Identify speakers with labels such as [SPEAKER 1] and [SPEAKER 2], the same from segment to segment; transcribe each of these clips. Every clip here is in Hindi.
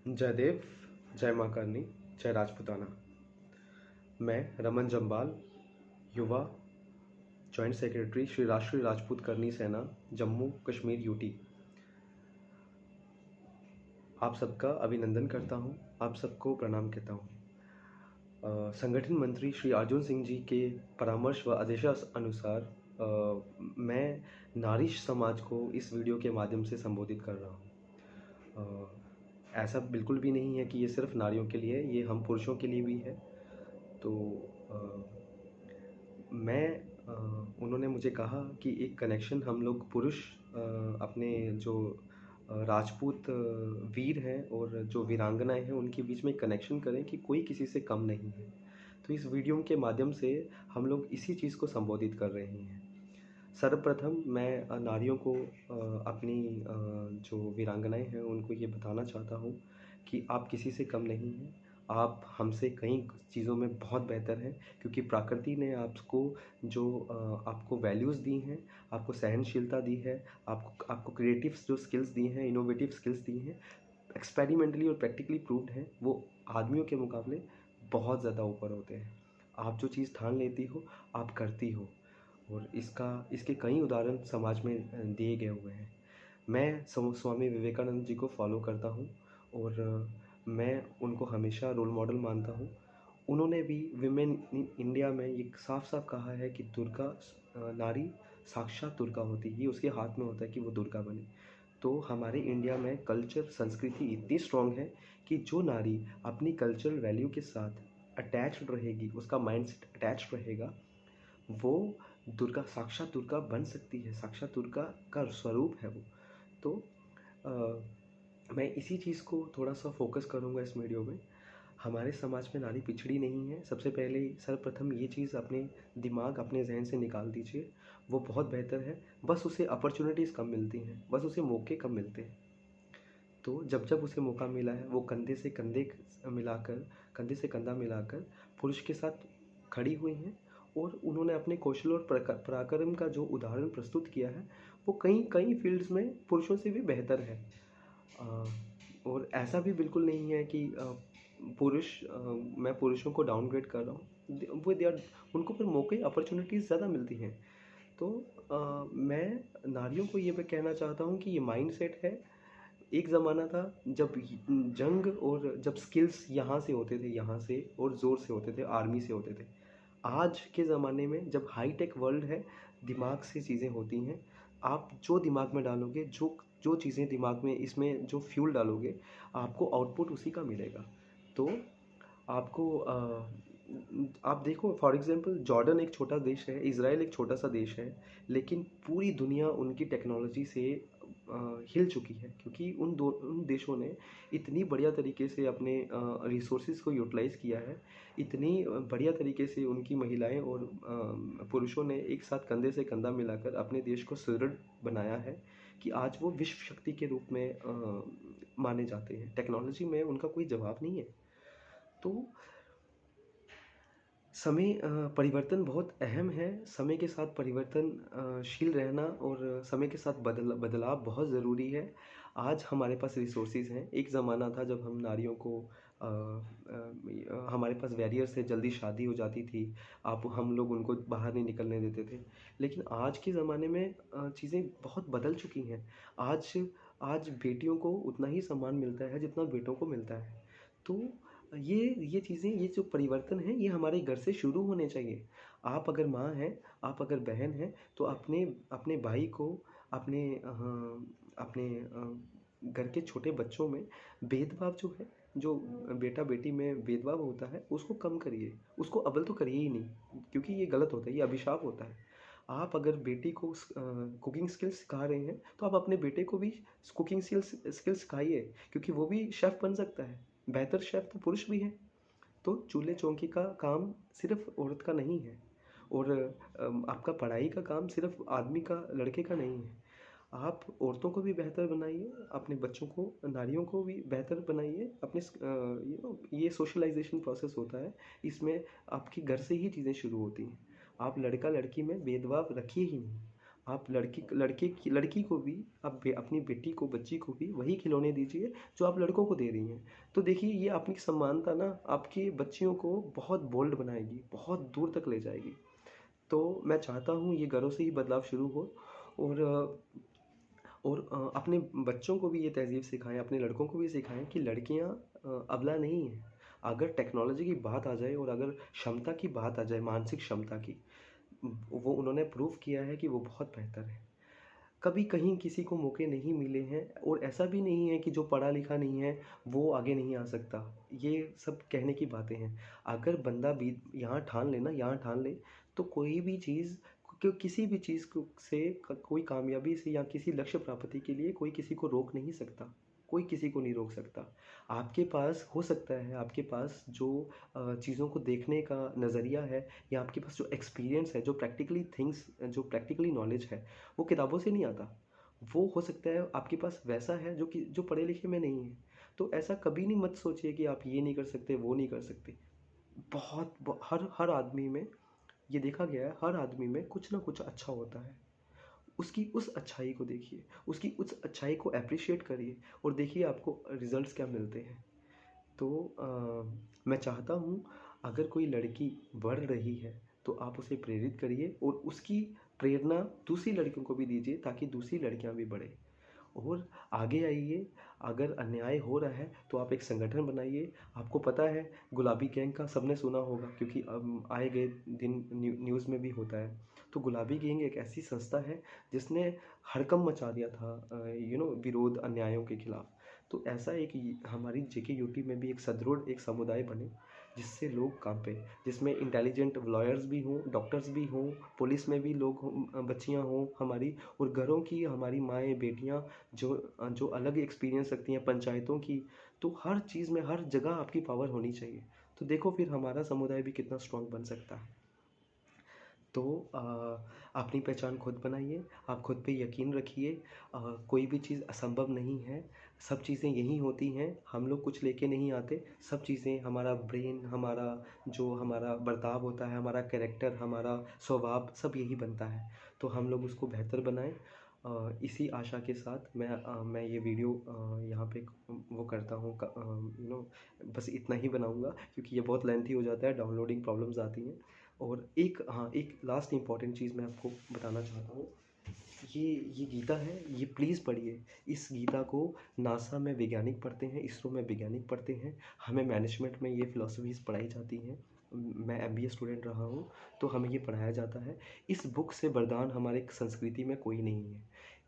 [SPEAKER 1] जय देव, जय माँ करनी, जय राजपूताना। मैं रमन जम्बाल, युवा जॉइंट सेक्रेटरी श्री राष्ट्रीय राजपूत करनी सेना, जम्मू कश्मीर यूटी। आप सबका अभिनंदन करता हूँ, आप सबको प्रणाम कहता हूँ। संगठन मंत्री श्री अर्जुन सिंह जी के परामर्श व आदेशानुसार मैं नारी समाज को इस वीडियो के माध्यम से संबोधित कर रहा हूँ। ऐसा बिल्कुल भी नहीं है कि ये सिर्फ नारियों के लिए है, ये हम पुरुषों के लिए भी है। तो उन्होंने मुझे कहा कि एक कनेक्शन हम लोग पुरुष अपने जो राजपूत वीर हैं और जो वीरांगनाएं हैं उनके बीच में कनेक्शन करें कि कोई किसी से कम नहीं है। तो इस वीडियो के माध्यम से हम लोग इसी चीज़ को संबोधित कर रहे हैं। सर्वप्रथम मैं नारियों को अपनी जो वीरांगनाएं हैं उनको ये बताना चाहता हूँ कि आप किसी से कम नहीं हैं। आप हमसे कई चीज़ों में बहुत बेहतर हैं, क्योंकि प्रकृति ने आपको जो आपको वैल्यूज़ दी हैं, आपको सहनशीलता दी है, आपको क्रिएटिव जो स्किल्स दी हैं, इनोवेटिव स्किल्स दी हैं, एक्सपेरिमेंटली और प्रैक्टिकली प्रूव्ड हैं, वो आदमियों के मुकाबले बहुत ज़्यादा ऊपर होते हैं। आप जो चीज़ ठान लेती हो आप करती हो, और इसके कई उदाहरण समाज में दिए गए हुए हैं। मैं स्वामी विवेकानंद जी को फॉलो करता हूँ और मैं उनको हमेशा रोल मॉडल मानता हूँ। उन्होंने भी विमेन इन इंडिया में ये साफ साफ कहा है कि दुर्गा नारी साक्षात दुर्गा होती है, ये उसके हाथ में होता है कि वो दुर्गा बने। तो हमारे इंडिया में कल्चर संस्कृति इतनी स्ट्रॉन्ग है कि जो नारी अपनी कल्चरल वैल्यू के साथ अटैच्ड रहेगी, उसका माइंडसेट अटैच्ड रहेगा, वो दुर्गा साक्षात दुर्गा बन सकती है, साक्षात दुर्गा का स्वरूप है वो। तो मैं इसी चीज़ को थोड़ा सा फोकस करूँगा इस वीडियो में। हमारे समाज में नारी पिछड़ी नहीं है। सबसे पहले सर्वप्रथम ये चीज़ अपने दिमाग अपने जहन से निकाल दीजिए, वो बहुत बेहतर है। बस उसे अपॉर्चुनिटीज़ कम मिलती हैं, बस उसे मौके कम मिलते हैं। तो जब जब उसे मौका मिला है वो कंधे से कंधा मिलाकर पुरुष के साथ खड़ी हुई हैं, और उन्होंने अपने कौशल और पराक्रम का जो उदाहरण प्रस्तुत किया है वो कई कई फील्ड्स में पुरुषों से भी बेहतर है। और ऐसा भी बिल्कुल नहीं है कि मैं पुरुषों को डाउनग्रेड कर रहा हूँ। वो दे आर उनको फिर मौके अपॉर्चुनिटीज़ ज़्यादा मिलती हैं। तो मैं नारियों को ये मैं कहना चाहता हूँ कि ये माइंडसेट है। एक ज़माना था जब जंग और जब स्किल्स यहाँ से होते थे, यहाँ से और ज़ोर से होते थे, आर्मी से होते थे। आज के ज़माने में जब हाईटेक वर्ल्ड है, दिमाग से चीज़ें होती हैं। आप जो दिमाग में डालोगे, जो जो चीज़ें दिमाग में इसमें जो फ्यूल डालोगे, आपको आउटपुट उसी का मिलेगा। तो आपको आप देखो, फॉर एग्जांपल जॉर्डन एक छोटा देश है, इज़राइल एक छोटा सा देश है, लेकिन पूरी दुनिया उनकी टेक्नोलॉजी से हिल चुकी है, क्योंकि उन देशों ने इतनी बढ़िया तरीके से अपने रिसोर्सेज को यूटिलाइज़ किया है। इतनी बढ़िया तरीके से उनकी महिलाएं और पुरुषों ने एक साथ कंधे से कंधा मिलाकर अपने देश को सुदृढ़ बनाया है कि आज वो विश्व शक्ति के रूप में माने जाते हैं। टेक्नोलॉजी में उनका कोई जवाब नहीं है। तो समय परिवर्तन बहुत अहम है। समय के साथ परिवर्तनशील रहना और समय के साथ बदलाव बहुत ज़रूरी है। आज हमारे पास रिसोर्सेज हैं। एक ज़माना था जब हम नारियों को हमारे पास बैरियर्स थे, जल्दी शादी हो जाती थी, आप हम लोग उनको बाहर नहीं निकलने देते थे। लेकिन आज के ज़माने में चीज़ें बहुत बदल चुकी हैं। आज आज बेटियों को उतना ही सम्मान मिलता है जितना बेटों को मिलता है। तो ये चीज़ें, ये जो परिवर्तन है, ये हमारे घर से शुरू होने चाहिए। आप अगर माँ हैं, आप अगर बहन हैं, तो अपने अपने भाई को, अपने घर के छोटे बच्चों में भेदभाव जो है, जो बेटा बेटी में भेदभाव होता है, उसको कम करिए। उसको अव्वल तो करिए ही नहीं, क्योंकि ये गलत होता है, ये अभिशाप होता है। आप अगर बेटी को कुकिंग स्किल्स सिखा रहे हैं, तो आप अपने बेटे को भी कुकिंग स्किल्स सिखाइए, क्योंकि वो भी शेफ़ बन सकता है। बेहतर शेफ़ तो पुरुष भी हैं। तो चूल्हे चौकी का काम सिर्फ औरत का नहीं है, और आपका पढ़ाई का काम सिर्फ आदमी का, लड़के का नहीं है। आप औरतों को भी बेहतर बनाइए, अपने बच्चों को, नारियों को भी बेहतर बनाइए। अपने ये सोशलाइजेशन प्रोसेस होता है, इसमें आपकी घर से ही चीज़ें शुरू होती हैं। आप लड़का लड़की में भेदभाव रखिए ही नहीं। आप लड़की को भी, आप अपनी बेटी को, बच्ची को भी वही खिलौने दीजिए जो आप लड़कों को दे रही हैं। तो देखिए ये आपकी समानता ना आपकी बच्चियों को बहुत बोल्ड बनाएगी, बहुत दूर तक ले जाएगी। तो मैं चाहता हूँ ये घरों से ही बदलाव शुरू हो। और अपने बच्चों को भी ये तहज़ीब सिखाएँ, अपने लड़कों को भी सिखाएँ कि लड़कियाँ अबला नहीं हैं। अगर टेक्नोलॉजी की बात आ जाए और अगर क्षमता की बात आ जाए, मानसिक क्षमता की, वो उन्होंने प्रूव किया है कि वो बहुत बेहतर है। कभी कहीं किसी को मौके नहीं मिले हैं और ऐसा भी नहीं है कि जो पढ़ा लिखा नहीं है वो आगे नहीं आ सकता। ये सब कहने की बातें हैं। अगर बंदा भी यहाँ ठान ले ना, यहाँ ठान ले, तो कोई भी चीज़, किसी भी चीज़ को से कोई कामयाबी से या किसी लक्ष्य प्राप्ति के लिए कोई किसी को रोक नहीं सकता। कोई किसी को नहीं रोक सकता। आपके पास हो सकता है, आपके पास जो चीज़ों को देखने का नज़रिया है, या आपके पास जो एक्सपीरियंस है, जो प्रैक्टिकली थिंग्स, जो प्रैक्टिकली नॉलेज है, वो किताबों से नहीं आता। वो हो सकता है आपके पास वैसा है जो पढ़े लिखे में नहीं है। तो ऐसा कभी नहीं मत सोचिए कि आप ये नहीं कर सकते, वो नहीं कर सकते। हर हर आदमी में, ये देखा गया है, हर आदमी में कुछ ना कुछ अच्छा होता है। उसकी उस अच्छाई को देखिए, उसकी उस अच्छाई को एप्रिशिएट करिए और देखिए आपको रिजल्ट्स क्या मिलते हैं। तो मैं चाहता हूँ अगर कोई लड़की बढ़ रही है तो आप उसे प्रेरित करिए और उसकी प्रेरणा दूसरी लड़कियों को भी दीजिए ताकि दूसरी लड़कियाँ भी बढ़ें। और आगे आइए, अगर अन्याय हो रहा है तो आप एक संगठन बनाइए। आपको पता है गुलाबी गैंग का सबने सुना होगा, क्योंकि आए गए दिन न्यूज़ में भी होता है। तो गुलाबी गैंग एक ऐसी संस्था है जिसने हड़कंप मचा दिया था विरोध अन्यायों के खिलाफ। तो ऐसा एक हमारी जेके यूटी में भी एक सदृढ़ एक समुदाय बने जिससे लोग कांपे, जिसमें इंटेलिजेंट लॉयर्स भी हों, डॉक्टर्स भी हों, पुलिस में भी लोग हों, बच्चियाँ हों हमारी, और घरों की हमारी माएँ बेटियाँ जो अलग एक्सपीरियंस रखती हैं, पंचायतों की। तो हर चीज़ में, हर जगह आपकी पावर होनी चाहिए। तो देखो फिर हमारा समुदाय भी कितना स्ट्रांग बन सकता है। तो अपनी पहचान खुद बनाइए, आप खुद पे यकीन रखिए। कोई भी चीज़ असंभव नहीं है, सब चीज़ें यही होती हैं। हम लोग कुछ लेके नहीं आते, सब चीज़ें हमारा ब्रेन, हमारा जो हमारा बर्ताव होता है, हमारा कैरेक्टर, हमारा स्वभाव, सब यही बनता है। तो हम लोग उसको बेहतर बनाएं। इसी आशा के साथ मैं ये वीडियो यहाँ पे वो करता हूँ, बस इतना ही बनाऊँगा क्योंकि ये बहुत लेंथी हो जाता है, डाउनलोडिंग प्रॉब्लम्स आती हैं। और एक लास्ट इम्पॉर्टेंट चीज़ मैं आपको बताना चाहता हूँ। ये गीता है, ये प्लीज़ पढ़िए। इस गीता को नासा में वैज्ञानिक पढ़ते हैं, इसरो में वैज्ञानिक पढ़ते हैं, हमें मैनेजमेंट में ये फ़िलॉसफ़ीज़ पढ़ाई जाती हैं। मैं एमबीए स्टूडेंट रहा हूँ, तो हमें ये पढ़ाया जाता है। इस बुक से वरदान हमारे संस्कृति में कोई नहीं है।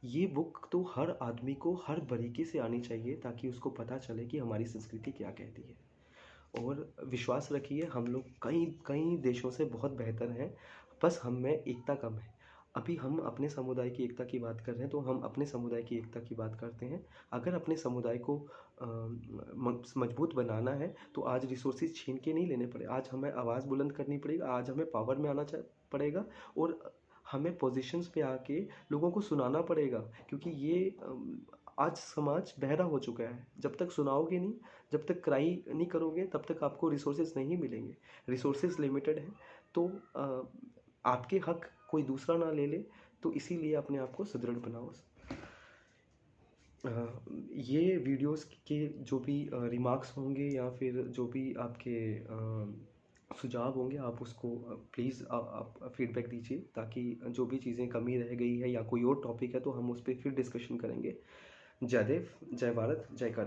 [SPEAKER 1] ये बुक तो हर आदमी को हर बारीकी से आनी चाहिए ताकि उसको पता चले कि हमारी संस्कृति क्या कहती है। और विश्वास रखिए, हम लोग कई कई देशों से बहुत बेहतर हैं, बस हम में एकता कम है। अभी हम अपने समुदाय की एकता की बात कर रहे हैं, तो हम अपने समुदाय की एकता की बात करते हैं। अगर अपने समुदाय को मजबूत बनाना है तो आज रिसोर्सेज छीन के नहीं लेने पड़े, आज हमें आवाज़ बुलंद करनी पड़ेगी, आज हमें पावर में आना पड़ेगा। और हमें पोजीशंस पे आके लोगों को सुनाना पड़ेगा, क्योंकि ये आज समाज बहरा हो चुका है। जब तक सुनाओगे नहीं, जब तक क्राई नहीं करोगे, तब तक आपको रिसोर्सेज नहीं मिलेंगे। रिसोर्सेज लिमिटेड है, तो आपके हक कोई दूसरा ना ले ले। तो इसीलिए अपने आप को सुदृढ़ बनाओ। ये वीडियोस के जो भी रिमार्क्स होंगे या फिर जो भी आपके सुझाव होंगे, आप उसको प्लीज़ आप फीडबैक दीजिए, ताकि जो भी चीज़ें कमी रह गई है या कोई और टॉपिक है तो हम उस पर फिर डिस्कशन करेंगे। जय देव, जय भारत, जय का